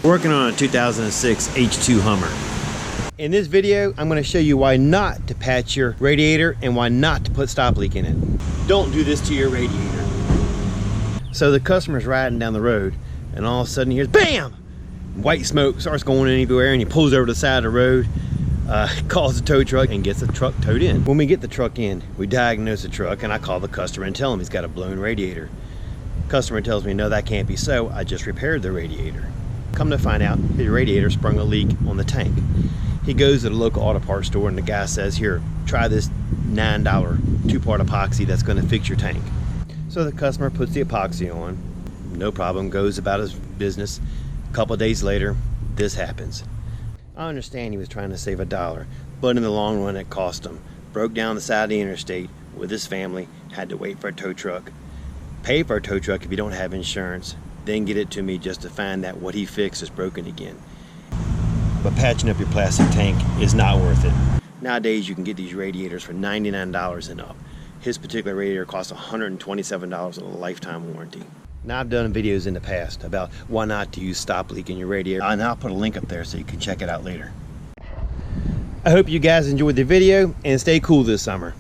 Working on a 2006 H2 Hummer. In this video, I'm going to show you why not to patch your radiator and why not to put stop leak in it. Don't do this to your radiator. So the customer's riding down the road and all of a sudden he hears BAM! White smoke starts going everywhere and he pulls over to the side of the road, calls the tow truck and gets the truck towed in. When we get the truck in, we diagnose the truck and I call the customer and tell him he's got a blown radiator. Customer tells me, no, that can't be so. I just repaired the radiator. Come to find out, his radiator sprung a leak on the tank. He goes to the local auto parts store and the guy says, here, try this $9 two-part epoxy that's going to fix your tank. So the customer puts the epoxy on, no problem, goes about his business. A couple of days later, this happens. I understand he was trying to save $1, but in the long run it cost him. Broke down the side of the interstate with his family, had to wait for a tow truck. Pay for a tow truck if you don't have insurance, then get it to me just to find out what he fixed is broken again. But patching up your plastic tank is not worth it. Nowadays you can get these radiators for $99 and up. His particular radiator costs $127 with a lifetime warranty. Now I've done videos in the past about why not to use stop leak in your radiator, and I'll put a link up there so you can check it out later. I hope you guys enjoyed the video and stay cool this summer.